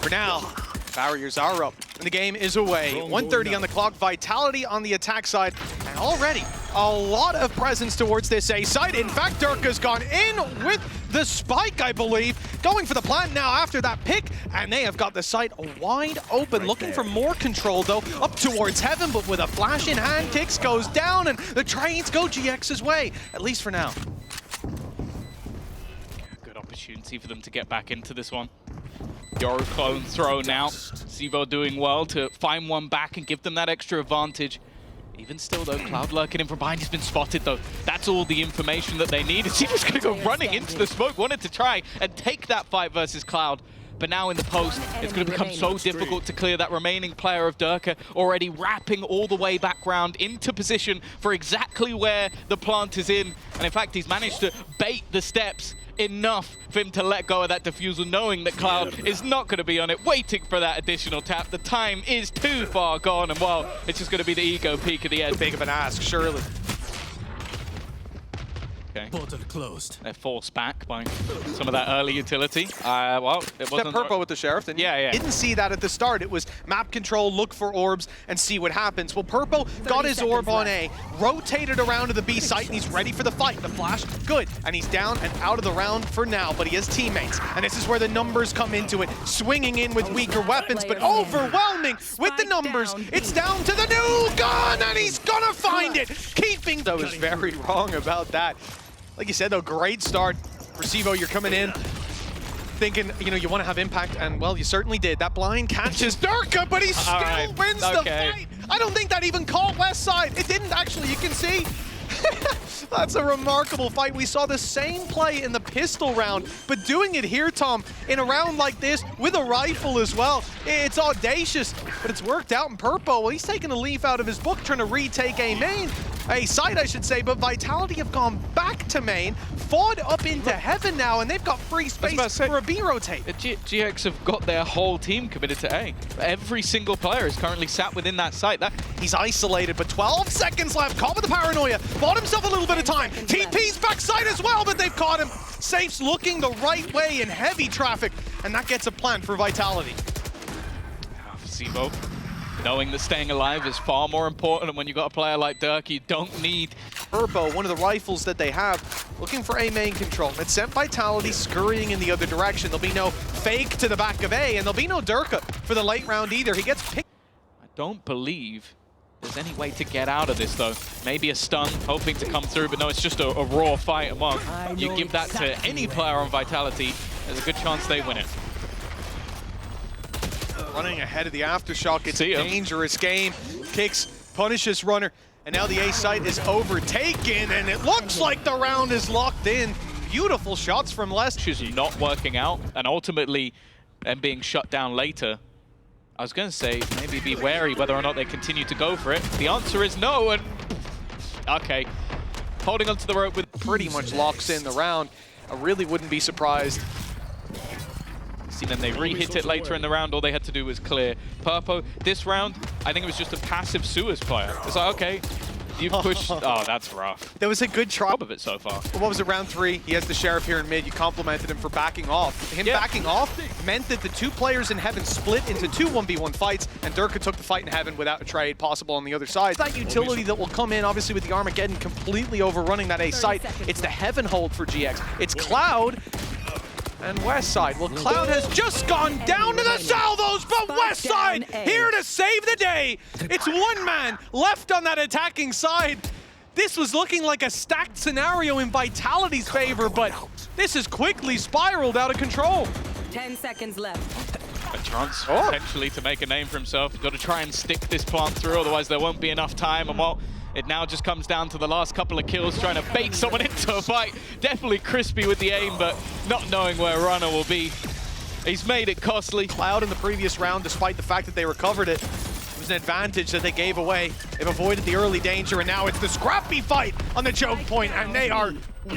For now, barriers are up, and the game is away. 1:30 on the clock, Vitality on the attack side, and already a lot of presence towards this A side. In fact, Durka's gone in with the spike, I believe, going for the plant now after that pick, and they have got the site wide open, looking for more control though, up towards Heaven, but with a flash in hand, Tix goes down, and the trades go GX's way, at least for now. Good opportunity for them to get back into this one. Yoru clone throw now. Sivo doing well to find one back and give them that extra advantage. Even still though, Cloud lurking in from behind. He's been spotted though. That's all the information that they need. Sivo's going to go running into the smoke. Wanted to try and take that fight versus Cloud. But now in the post, it's going to become so difficult to clear that remaining player of Durka, already wrapping all the way back round into position for exactly where the plant is in. And in fact, he's managed to bait the steps enough for him to let go of that defusal, knowing that Cloud is not going to be on it, waiting for that additional tap. The time is too far gone, and well, it's just going to be the ego peak at the end. Big of an ask, surely. Okay. Portal closed. They're forced back by some of that early utility. Well, it wasn't... Purple with the Sheriff, didn't you? Yeah. Didn't see that at the start. It was map control, look for orbs, and see what happens. Well, Purple got his orb on A, rotated around to the B site, and he's ready for the fight. The flash, good. And he's down and out of the round for now, but he has teammates. And this is where the numbers come into it. Swinging in with weaker weapons, but overwhelming with the numbers. It's down to the new gun, and he's gonna find it. Keeping... I was very wrong about that. Like you said, though, great start. For Sivo, you're coming in thinking, you know, you want to have impact, and, well, you certainly did. That blind catches Durka, but he still wins the fight. I don't think that even caught West Side. It didn't, actually. You can see. That's a remarkable fight. We saw the same play in the pistol round, but doing it here, Tom, in a round like this, with a rifle as well. It's audacious, but it's worked out in Purple. Well, he's taking a leaf out of his book, trying to retake A main. A side, I should say, but Vitality have gone back to main, fought up into Heaven now, and they've got free space for a B rotate. GX have got their whole team committed to A. Every single player is currently sat within that site. He's isolated, but 12 seconds left. Caught with the paranoia. Bought himself a little bit of time. TP's backside as well, but they've caught him. Safe's looking the right way in heavy traffic, and that gets a plant for Vitality. Sivo, knowing that staying alive is far more important, and when you've got a player like Dirk, you don't need... Purple, one of the rifles that they have, looking for A main control. It's sent Vitality scurrying in the other direction. There'll be no fake to the back of A, and there'll be no Durka for the late round either. He gets picked. I don't believe there's any way to get out of this, though. Maybe a stun, hoping to come through, but no, it's just a raw fight. And well, you give that to any player on Vitality, there's a good chance they win it. Running ahead of the Aftershock, it's a dangerous game. Kicks, punishes runner, and now the A site is overtaken, and it looks like the round is locked in. Beautiful shots from Les. She's not working out, and ultimately, them being shut down later. I was going to say, maybe be wary whether or not they continue to go for it. The answer is no, and... Okay. Holding onto the rope with... Pretty much locks in the round. I really wouldn't be surprised. And then they re-hit it later in the round. All they had to do was clear. Purpo, this round, I think it was just a passive Suez player. It's like, okay, you pushed... Oh, that's rough. There was a good try of it so far. What was it, round 3? He has the Sheriff here in mid. You complimented him for backing off. Him backing off meant that the two players in Heaven split into two 1v1 fights, and Durka took the fight in Heaven without a trade possible on the other side. That utility that will come in, obviously, with the Armageddon completely overrunning that A site. It's the Heaven hold for GX. It's Cloud and West Side. Well, Cloud has just gone down to the salvos, but West Side here to save the day. It's one man left on that attacking side. This was looking like a stacked scenario in Vitality's favor, but this has quickly spiraled out of control. 10 seconds left. A chance potentially to make a name for himself. He's got to try and stick this plant through, otherwise there won't be enough time. And well, it now just comes down to the last couple of kills, trying to bait someone into a fight. Definitely crispy with the aim, but not knowing where Runner will be. He's made it costly. Cloud in the previous round, despite the fact that they recovered it, was an advantage that they gave away. They've avoided the early danger, and now it's the scrappy fight on the choke point, and they are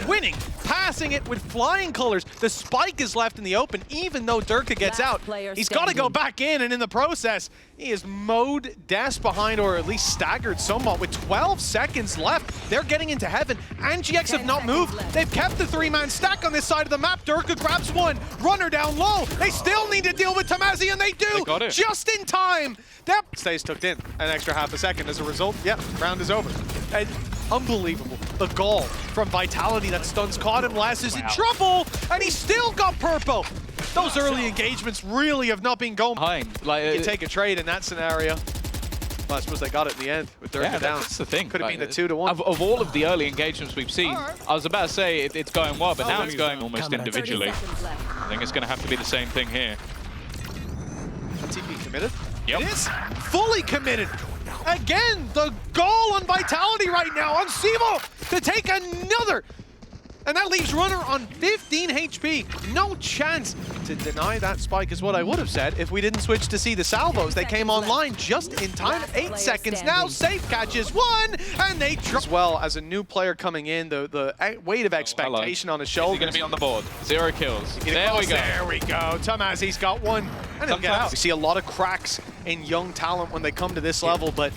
winning, passing it with flying colors. The spike is left in the open, even though Durka gets Last out. player He's got to go standing. back in, and in the process, he is mowed Des behind, or at least staggered somewhat. With 12 seconds left, they're getting into heaven, and GX have 10 not moved. seconds left. They've kept the three-man stack on this side of the map. Durka grabs one, runner down low. They still need to deal with Tamazi, and they do, They got it. just in time. That stays tucked in an extra half a second. As a result, yeah, round is over. And unbelievable. The gall from Vitality that stuns caught him. Les is in trouble, and he still got Purpo. Those early engagements really have not been going. Behind. Like, You can take a trade in that scenario. Well, I suppose they got it in the end with Durka yeah, down. that's the thing. Could have Like, been the 2-1. Of all of the early engagements we've seen, I was about to say it's going well, but now it's going almost individually. 30 seconds left. I think it's going to have to be the same thing here. TP committed? Yep. It is fully committed. Again, the goal on Vitality right now on Sivo to take another. And that leaves runner on 15 HP. No chance to deny that spike is what I would have said if we didn't switch to see the salvos. They came online just in time. Last 8 player seconds now. standing. Safe catches one, and they as well as a new player coming in. The weight of expectation on his Is he shoulders. going to be on the board? 0 kills. There we go. There we go. Tamazi's got one. And he'll get out. We see a lot of cracks in young talent when they come to this level, but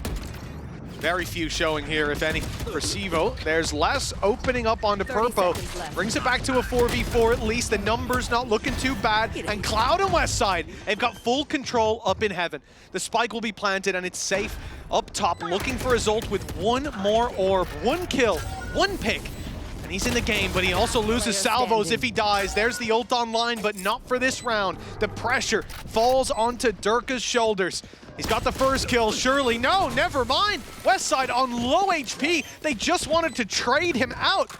very few showing here, if any, for Sivo. There's Les opening up onto 30 Purpo. seconds left. Brings it back to a 4v4 at least. The numbers not looking too bad. And Cloud and Westside, they've got full control up in heaven. The spike will be planted and it's safe up top, looking for a Zolt with one more orb. One kill, one pick. And he's in the game, but he also loses salvos if he dies. There's the ult online, but not for this round. The pressure falls onto Durka's shoulders. He's got the first kill, surely. No, never mind. Westside on low HP. They just wanted to trade him out.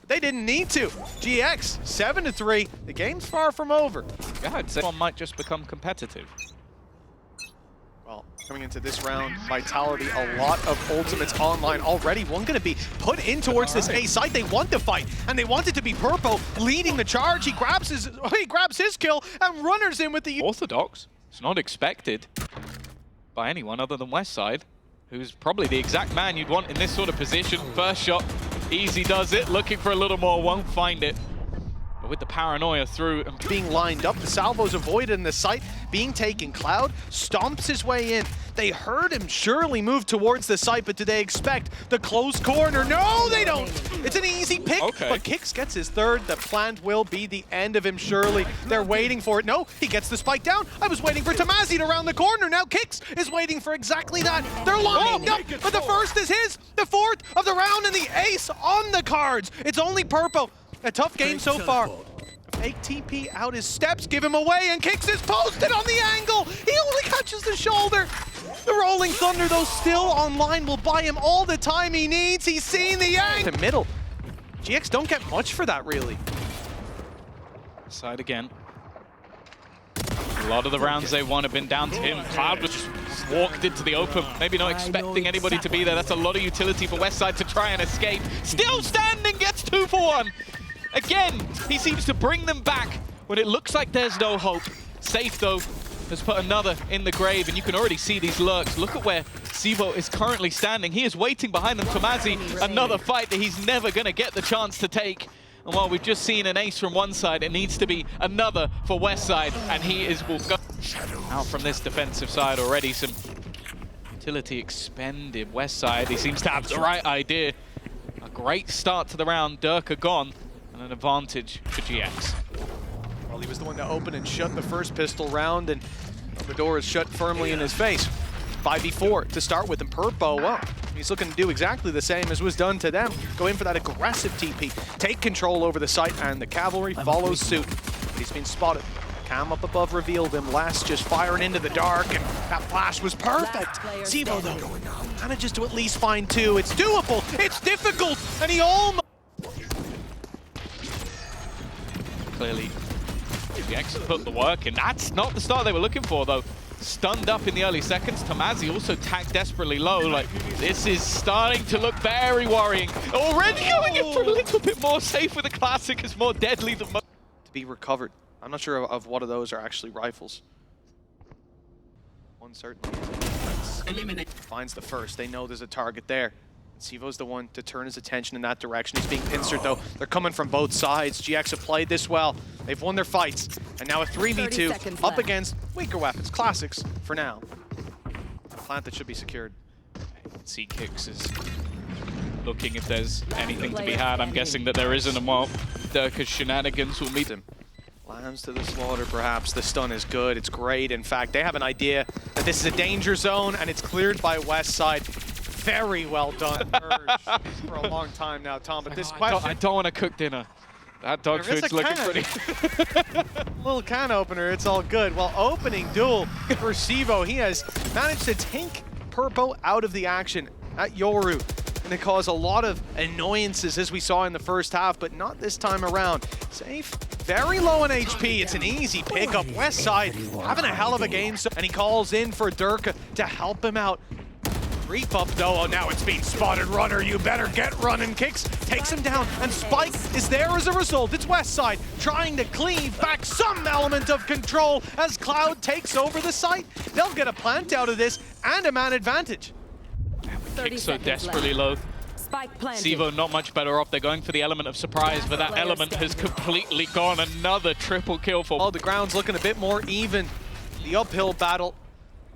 They didn't need to. GX, 7-3. The game's far from over. Yeah, I'd say one might just become competitive. Well, coming into this round, Vitality, a lot of ultimates online already. One going to be put in towards this A site. They want to fight, and they want it to be Purpo leading the charge. He grabs his kill and runners in with the... Orthodox. It's not expected by anyone other than Westside, who's probably the exact man you'd want in this sort of position. First shot, easy does it. Looking for a little more, won't find it. But with the paranoia through and being lined up, the salvos avoided in the site, being taken. Cloud stomps his way in. They heard him surely move towards the site, but do they expect the close corner? No, they don't. It's an easy pick, Okay. but Kix gets his third. The plant will be the end of him, surely. They're waiting for it. No, he gets the spike down. I was waiting for Tamazi to round the corner. Now Kix is waiting for exactly that. They're lined up, but the first is his. The fourth of the round and the ace on the cards. It's only Purpo. A tough game so far. Fake TP out his steps, give him away, and Kix is posted on the angle. He only catches the shoulder. The Rolling Thunder, though, still online, will buy him all the time he needs. He's seen the angle. The middle. GX don't get much for that, really. side again. A lot of the rounds they won have been down to him. Cloud was just walked into the open, maybe not expecting anybody to be there. That's a lot of utility for Westside to try and escape. Still standing, gets 2 for 1. Again, he seems to bring them back when it looks like there's no hope. Safe, though, has put another in the grave, and you can already see these lurks. Look at where Sivo is currently standing. He is waiting behind them. Tomazi, another fight that he's never going to get the chance to take. And while we've just seen an ace from one side, it needs to be another for Westside, and he will go out from this defensive side already. Some utility expended. Westside, he seems to have the right idea. A great start to the round. Durka gone, and an advantage for GX. Well, he was the one to open and shut the first pistol round, and the door is shut firmly in his face. 5v4 to start with, and Purpo, well, he's looking to do exactly the same as was done to them. Go in for that aggressive TP, take control over the site, and the cavalry follows suit. He's been spotted. Cam up above revealed him. Last just firing into the dark, and that flash was perfect. Sivo, though, manages to at least find 2. It's doable, it's difficult, and he almost... Clearly, GX put the work in. That's not the start they were looking for, though. Stunned up in the early seconds. Tomazi also tagged desperately low. Like, this is starting to look very worrying. Already going in for a little bit more safe with the classic. Is more deadly than most. To be recovered. I'm not sure of what of those are actually rifles. One certainly is. Finds the first. They know there's a target there. Sivo's the one to turn his attention in that direction. He's being pincered though. They're coming from both sides. GX have played this well. They've won their fights. And now a 3v2 up against weaker weapons. Classics for now. A plant that should be secured. See Kicks is looking if there's anything to be had. I'm guessing that there isn't, and while Durka's shenanigans will meet him. Lambs to the slaughter, perhaps. The stun is good. It's great. In fact, they have an idea that this is a danger zone, and it's cleared by West Side. Very well done. For a long time now, Tom. But this question... I don't want to cook dinner. That dog food's looking pretty... Little can opener. It's all good. Well, opening duel for Sivo. He has managed to take Purpo out of the action at Yoru. And it caused a lot of annoyances as we saw in the first half, but not this time around. Safe, very low on HP. It's an easy pickup. West Side having a hell of a game, and he calls in for Durka to help him out. Creep up though. Oh, now it's being spotted. Runner, you better get running. Kicks, takes him down, and Spike is there as a result. It's West Side trying to cleave back some element of control as Cloud takes over the site. They'll get a plant out of this and a man advantage. Kicks so desperately low. Sivo not much better off. They're going for the element of surprise, but that element has completely gone. Another triple kill for... Oh, the ground's looking a bit more even. The uphill battle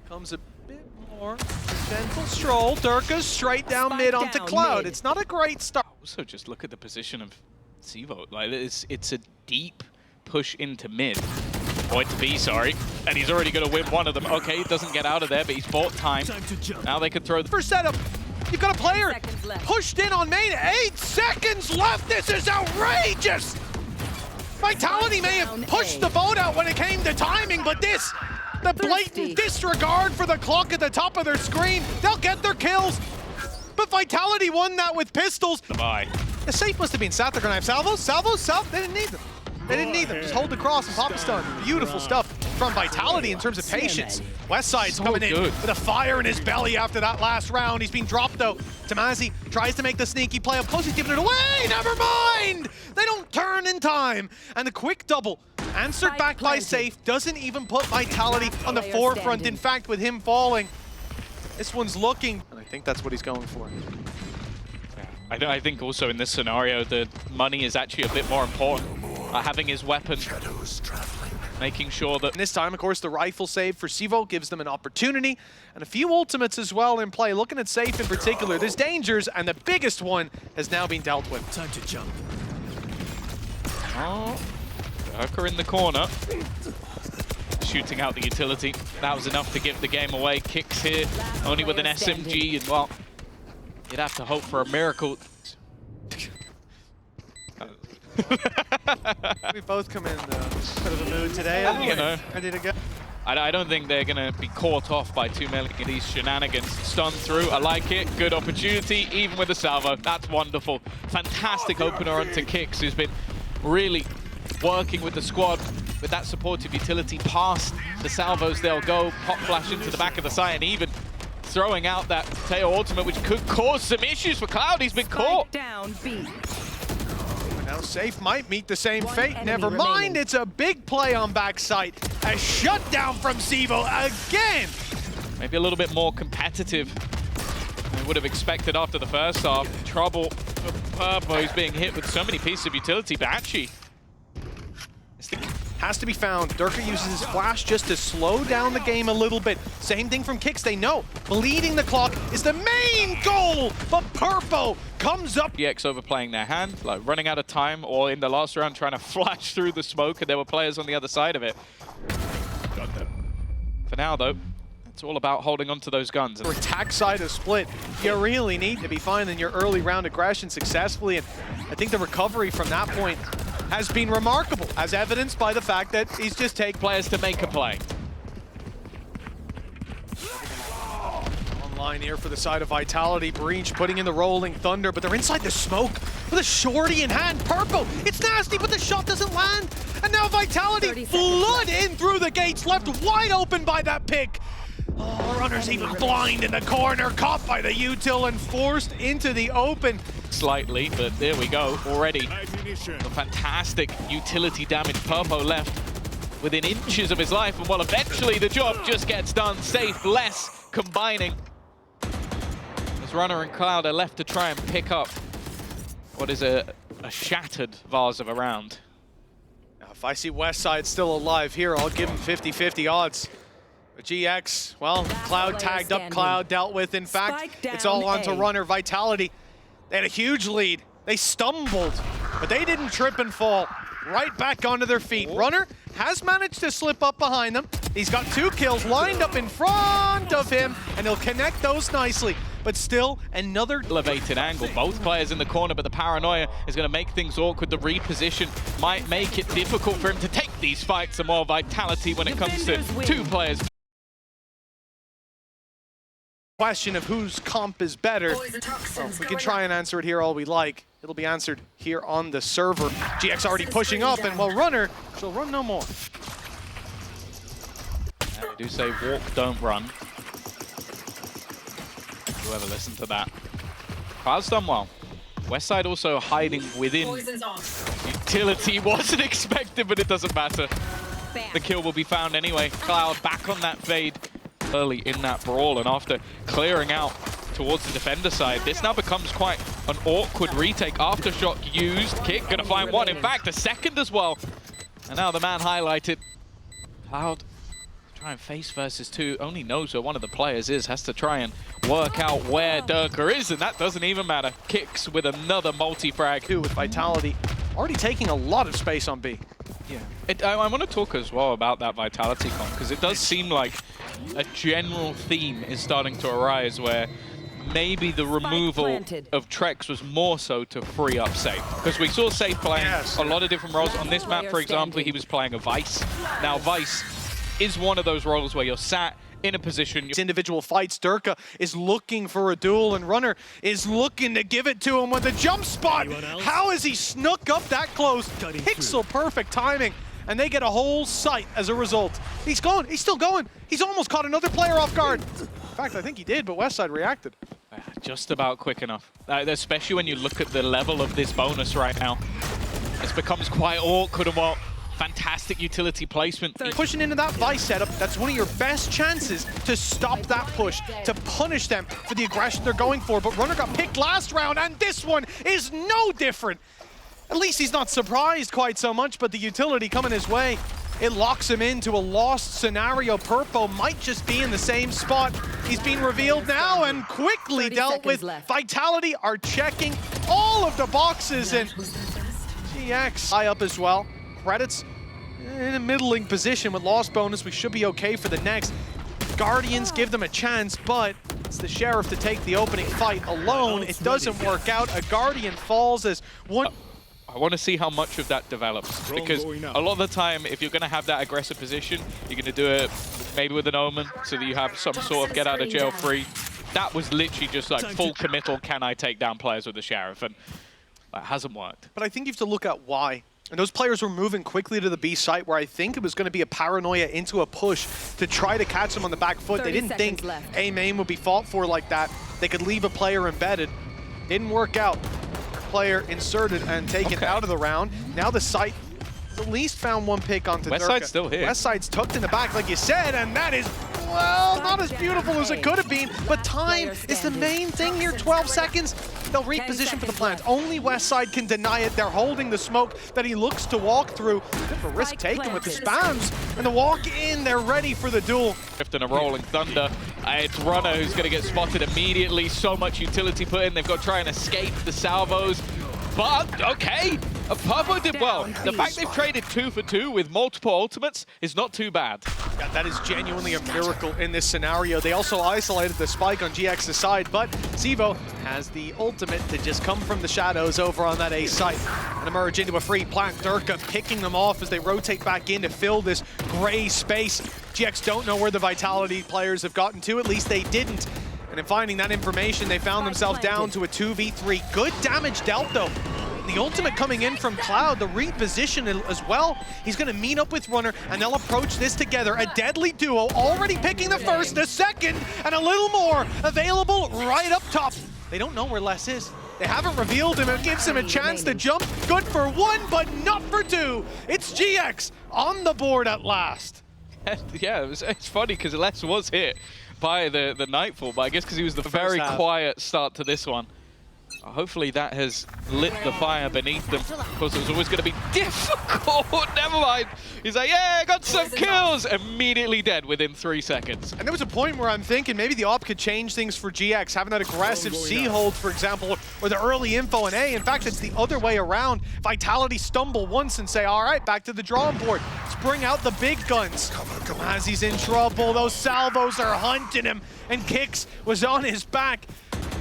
comes a bit more. Gentle stroll. Durka straight down mid onto Cloud. It's not a great start. Also, just look at the position of Sivo. Like, it's a deep push into mid. Point to B, sorry. And he's already going to win one of them. Okay, he doesn't get out of there, but he's bought time. Now they could throw the first setup. You've got a player pushed in on main. 8 seconds left. This is outrageous. Vitality may have pushed the boat out when it came to timing, but this, the blatant disregard for the clock at the top of their screen. They'll get their kills. But Vitality won that with pistols. Bye. The safe must have been sat. They're going to have salvos. They didn't need them. They didn't need them. Just hold the cross and pop a stun. Beautiful stuff from Vitality in terms of patience. West Side's coming in with a fire in his belly after that last round. He's being dropped though. Tamazi tries to make the sneaky play up close. He's giving it away. Never mind. They don't turn in time. And the quick double answered back by Safe doesn't even put Vitality on the forefront. In fact, with him falling, this one's looking. And I think that's what he's going for. I think also in this scenario, the money is actually a bit more important. Having his weapon, making sure that... And this time, of course, the rifle save for Sivo gives them an opportunity, and a few ultimates as well in play. Looking at Safe in particular, there's dangers, and the biggest one has now been dealt with. Time to jump. Oh, Durka in the corner. Shooting out the utility. That was enough to give the game away. Kicks here, only with an SMG, and well, you'd have to hope for a miracle. We both come in bit of a mood today. You know, ready to go. I don't think they're going to be caught off by too many of these shenanigans. Stun through, I like it. Good opportunity, even with the salvo. That's wonderful. Fantastic opener onto Kicks, who's been really working with the squad with that supportive utility. Past the salvos, they'll go. Pop flash into the back of the site, and even throwing out that tail ultimate, which could cause some issues for Cloud. He's been caught. Down B. Now Safe might meet the same fate. Never mind, it's a big play on backside. A shutdown from Sivo again. Maybe a little bit more competitive than I would have expected after the first half. Trouble for Purpo. He's being hit with so many pieces of utility, but actually has to be found. Durka uses his flash just to slow down the game a little bit. Same thing from Kicks. They know bleeding the clock is the main goal, but Purpo comes up. EX overplaying their hand, like running out of time, or in the last round trying to flash through the smoke, and there were players on the other side of it. Got them. For now, though, it's all about holding on to those guns. For attack side of split, you really need to be finding your early round aggression successfully, and I think the recovery from that point has been remarkable, as evidenced by the fact that he's just taken players to make a play. Online here for the side of Vitality. Breach putting in the rolling thunder, but they're inside the smoke with a shorty in hand. Purpo, it's nasty, but the shot doesn't land. And now Vitality flood in through the gates, left wide open by that pick. Oh, runner's even blind in the corner, caught by the util and forced into the open. Slightly, but there we go, already. A fantastic utility damage. Purpo left within inches of his life, and well, eventually the job just gets done. Safe, less, combining. As Runner and Cloud are left to try and pick up what is a shattered vase of a round. Now, if I see Westside still alive here, I'll give him 50-50 odds. But GX, well, Cloud tagged up, Cloud dealt with. In fact, it's all onto Runner. Vitality, they had a huge lead. They stumbled, but they didn't trip and fall. Right back onto their feet. Runner has managed to slip up behind them. He's got 2 kills lined up in front of him, and he'll connect those nicely. But still, another elevated angle. Both players in the corner, but the paranoia is going to make things awkward. The reposition might make it difficult for him to take these fights. And more Vitality when it comes to 2 players. Question of whose comp is better. Well, we can try and answer it here all we like. It'll be answered here on the server. GX already pushing up, and well, Runner shall run no more. Yeah, they do say walk, don't run. Whoever listened to that. Cloud's done well. Westside also hiding within. Utility wasn't expected, but it doesn't matter. The kill will be found anyway. Cloud back on that fade early in that brawl, and after clearing out towards the defender side, this now becomes quite an awkward retake. Aftershock used, Kick gonna find one, in fact a second as well. And now the man highlighted. Cloud try and face versus 2, only knows where one of the players is, has to try and work out where Durka is, and that doesn't even matter. Kicks with another multi-frag. With Vitality already taking a lot of space on B. Yeah. I want to talk as well about that Vitality comp, because it does seem like a general theme is starting to arise where maybe the removal of Trex was more so to free up Safe. Because we saw Safe playing a lot of different roles. On this map, for example, he was playing a Vice. Now, Vice is one of those roles where you're sat in a position. Individual fights, Durka is looking for a duel, and Runner is looking to give it to him with a jump spot. How has he snuck up that close? Pixel perfect timing, and they get a whole sight as a result. He's going, he's still going. He's almost caught another player off guard. In fact, I think he did, but Westside reacted. Just about quick enough, especially when you look at the level of this bonus right now. It becomes quite awkward and what. Fantastic utility placement. Pushing into that Vice setup, that's one of your best chances to stop that push, to punish them for the aggression they're going for. But Runner got picked last round, and this one is no different. At least he's not surprised quite so much, but the utility coming his way, it locks him into a lost scenario. Purpo might just be in the same spot. He's being revealed now and quickly dealt with. Vitality are checking all of the boxes, and GX high up as well. Credits in a middling position with lost bonus. We should be okay for the next. Guardians give them a chance, but it's the Sheriff to take the opening fight alone. It doesn't work out. A Guardian falls as one. I want to see how much of that develops, because a lot of the time, if you're going to have that aggressive position, you're going to do it maybe with an Omen, so that you have some sort of get out of jail free. That was literally just like full committal, can I take down players with the Sheriff, and that hasn't worked. But I think you have to look at why. And those players were moving quickly to the B site, where I think it was going to be a paranoia into a push to try to catch them on the back foot. They didn't think A main would be fought for like that. They could leave a player embedded. Didn't work out. Player inserted and taken out of the round. Now the site at least found one pick onto Durka. Westside's still here. Westside's tucked in the back, like you said, and that is, well, not as beautiful as it could have been, but time is the main thing here. 12 seconds. They'll reposition for the plant. Only Westside can deny it. They're holding the smoke that he looks to walk through. Bit of a risk taken with the spams. And the walk in, they're ready for the duel. And a rolling thunder. It's Runner who's going to get spotted immediately. So much utility put in. They've got to try and escape the salvos. But, okay, Purpo did well. The fact they've traded 2 for 2 with multiple ultimates is not too bad. Yeah, that is genuinely a miracle in this scenario. They also isolated the spike on GX's side, but Zevo has the ultimate to just come from the shadows over on that A site and emerge into a free plant. Durka picking them off as they rotate back in to fill this gray space. GX don't know where the Vitality players have gotten to, at least they didn't. And in finding that information, they found themselves down to a 2v3. Good damage dealt, though. The ultimate coming in from Cloud, the reposition as well. He's going to meet up with Runner, and they'll approach this together. A deadly duo, already picking the first, the second, and a little more available right up top. They don't know where Les is. They haven't revealed him. It gives him a chance to jump. Good for 1, but not for 2. It's GX on the board at last. Yeah, it's funny because Les was hit by the Nightfall, but I guess because he was the very quiet start to this one. Hopefully that has lit the fire beneath them. Of course, it was always going to be difficult. Never mind. He's like, yeah, I got some kills. Immediately dead within 3 seconds. And there was a point where I'm thinking maybe the op could change things for GX, having that aggressive C hold, for example, or the early info in A. In fact, it's the other way around. Vitality stumble once and say, all right, back to the drawing board. Let's bring out the big guns. As he's in trouble, those salvos are hunting him, and Kicks was on his back.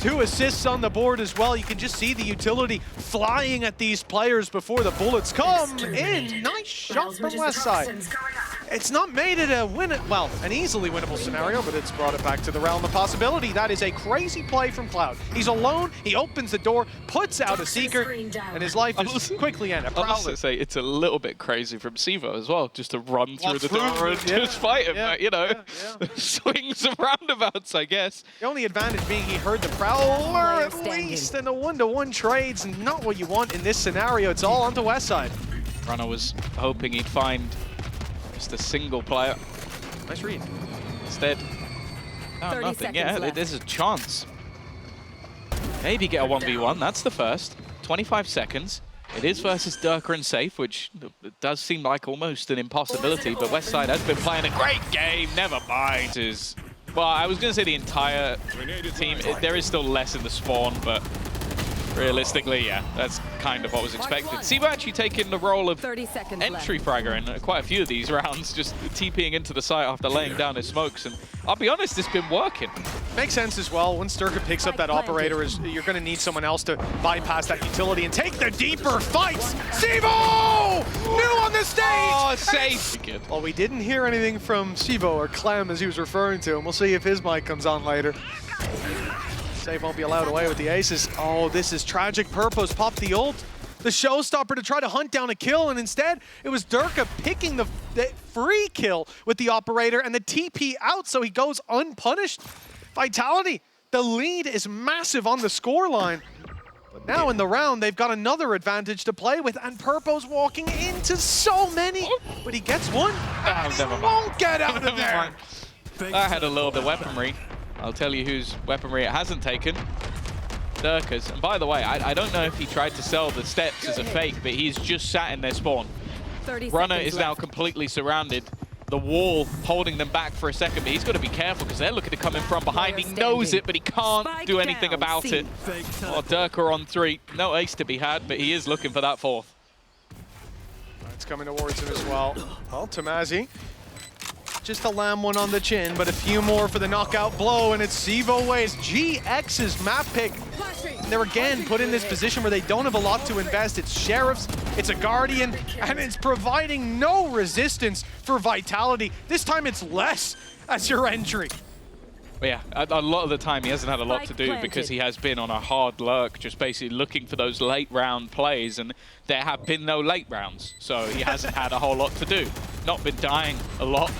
2 assists on the board as well. You can just see the utility flying at these players before the bullets come in. Nice shot from Westside. It's not made it a well, an easily winnable scenario, but it's brought it back to the realm of possibility. That is a crazy play from Cloud. He's alone, he opens the door, puts out a Seeker, and his life is quickly ended. I'll also say it's a little bit crazy from Sivo as well, just to run through the door and just fight him, but, you know, swings and roundabouts, I guess. The only advantage being he heard the Prowler at least, and the 1-to-1 trades, not what you want in this scenario. It's all onto Westside. Runner was hoping he'd find just a single player. Nice read. Instead, nothing. Yeah, there's a chance. Maybe get a 1v1, that's the first. 25 seconds. It is versus Durka and Safe, which does seem like almost an impossibility, but Westside has been playing a great game, never mind. Well, I was going to say the entire team. There is still less in the spawn, but realistically, yeah, that's kind of what was expected. Sivo actually taking the role of entry fragger in quite a few of these rounds, just TPing into the site after laying down his smokes. And I'll be honest, it's been working. Makes sense as well. Once Durka picks up that operator, you're going to need someone else to bypass that utility and take the deeper fights. Sivo! New on the stage! Oh, Safe! Well, we didn't hear anything from Sivo, or Clem as he was referring to him. We'll see if his mic comes on later. Safe won't be allowed away with the aces. Oh, this is tragic. Purpose popped the ult, the showstopper to try to hunt down a kill, and instead it was Durka picking the free kill with the operator and the TP out, so he goes unpunished. Vitality, the lead is massive on the scoreline. But now in the round, they've got another advantage to play with, and Purpo's walking into so many, but he gets one, and he won't get out of there. I had a little bit of weaponry. I'll tell you whose weaponry it hasn't taken. Durka's. And by the way, I don't know if he tried to sell the steps as a fake, but he's just sat in their spawn. Runner is now completely surrounded. The wall holding them back for a second, but he's got to be careful because they're looking to come in from behind. He knows it, but he can't do anything about it. Oh, Durka on 3. No ace to be had, but he is looking for that 4th. It's coming towards him as well. Oh, Tamazi. Just a lamb one on the chin, but a few more for the knockout blow, and it's Sivo Ways. GX's map pick. And they're again put in this position where they don't have a lot to invest. It's Sheriffs, it's a Guardian, and it's providing no resistance for Vitality. This time it's less as your entry. But yeah, a lot of the time he hasn't had a lot to do because he has been on a hard lurk, just basically looking for those late round plays, and there have been no late rounds, so he hasn't had a whole lot to do. Not been dying a lot.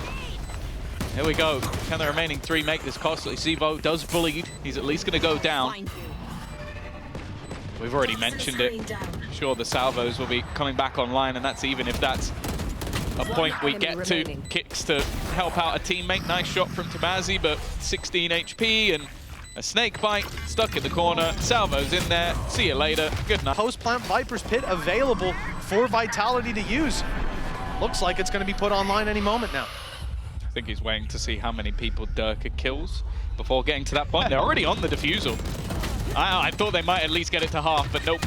Here we go. Can the remaining 3 make this costly? Sivo does bleed. He's at least going to go down. We've already mentioned it. I'm sure the salvos will be coming back online, and that's even if that's a point we get to. Kicks to help out a teammate. Nice shot from Tamazi, but 16 HP and a snake bite stuck in the corner. Salvo's in there. See you later. Good night. Post-plant Viper's Pit available for Vitality to use. Looks like it's going to be put online any moment now. I think he's waiting to see how many people Durka kills before getting to that point. They're already on the defusal. I thought they might at least get it to half, but nope.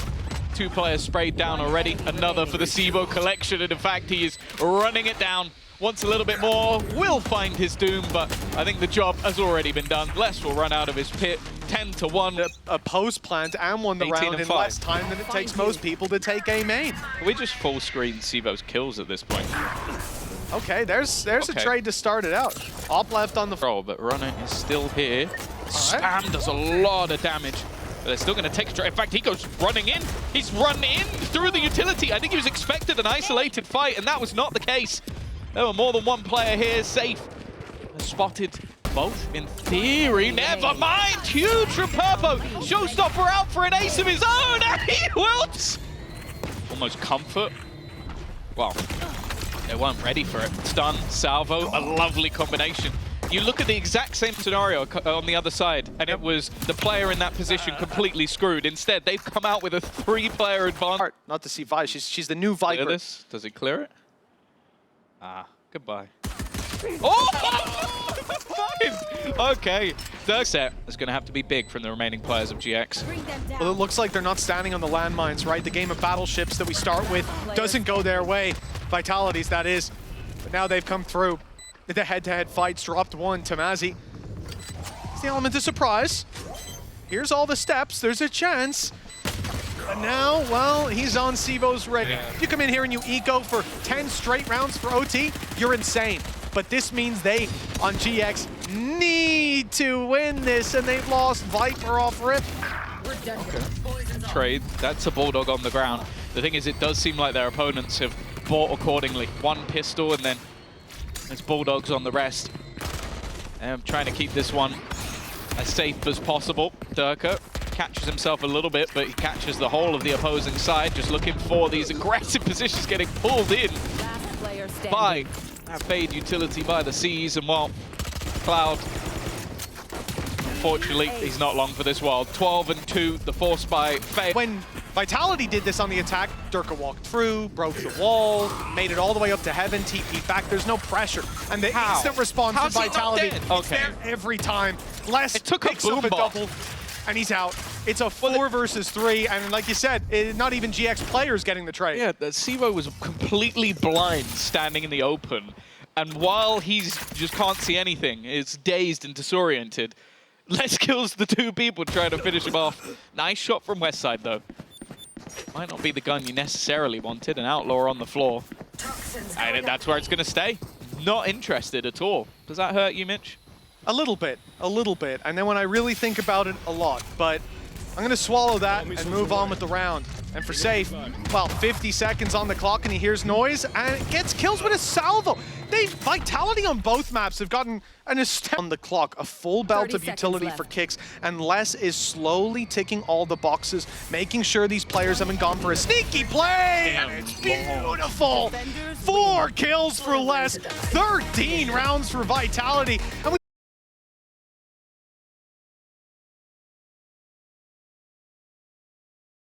2 players sprayed down already. Another for the Sivo collection, and in fact, he is running it down. Wants a little bit more, will find his doom, but I think the job has already been done. Les will run out of his pit, 10-1. A post-plant and won the round in less time than it takes most people to take a main. We just full screen Sivo's kills at this point. Okay, there's a trade to start it out. Op left on the roll, but Runner is still here. Spam does a lot of damage, but they're still going to take a strike. In fact, he goes running in. He's run in through the utility. I think he was expected an isolated fight, and that was not the case. There were more than one player here. Safe has spotted both, in theory. Never mind. Huge from Purpo. Showstopper out for an ace of his own, and he wilts. Almost comfort. Well, They weren't ready for it. Stun, salvo, a lovely combination. You look at the exact same scenario on the other side, and it was the player in that position completely screwed. Instead, they've come out with a 3-player advantage. Not to see Vi, she's the new Viper. Clear this. Does he clear it? Ah, goodbye. Oh! Fine! Okay, third set is going to have to be big from the remaining players of GX. Well, it looks like they're not standing on the landmines, right? The game of battleships that we start with doesn't go their way. Vitalities, that is. But now they've come through. The head-to-head fights dropped one. Tamazi. It's the element of surprise. Here's all the steps. There's a chance. But now, well, he's on Sivo's rig. You come in here and you eco for 10 straight rounds for OT, you're insane. But this means they, on GX, need to win this, and they've lost Viper off rip. Okay. Trade. That's a Bulldog on the ground. The thing is, it does seem like their opponents have bought accordingly. One pistol, and then there's Bulldogs on the rest. And I'm trying to keep this one as safe as possible. Durka catches himself a little bit, but he catches the whole of the opposing side, just looking for these aggressive positions getting pulled in by that Fade utility by the Seas, and well, Cloud, unfortunately, he's not long for this world. 12 and 2, the force by Fade. When Vitality did this on the attack, Durka walked through, broke the wall, made it all the way up to heaven, TP back. There's no pressure. And the instant response to Vitality, it's there every time. Les it took picks up a double, and he's out. It's a 4 versus 3, and like you said, not even GX players getting the trade. Yeah, Sivo was completely blind standing in the open, and while he's just can't see anything, is dazed and disoriented, Les kills the 2 people trying to finish him off. Nice shot from Westside, though. Might not be the gun you necessarily wanted, an Outlaw on the floor. And that's where it's going to stay. Not interested at all. Does that hurt you, Mitch? A little bit. And then when I really think about it, a lot. But I'm going to swallow that and move on with the round. And for safe, well, 50 seconds on the clock, and he hears noise, and gets kills with a salvo. Vitality on both maps have gotten an on the clock, a full belt of utility for kicks, and Les is slowly ticking all the boxes, making sure these players haven't gone for a sneaky play, and it's beautiful. 4 kills for Les, 13 rounds for Vitality, and we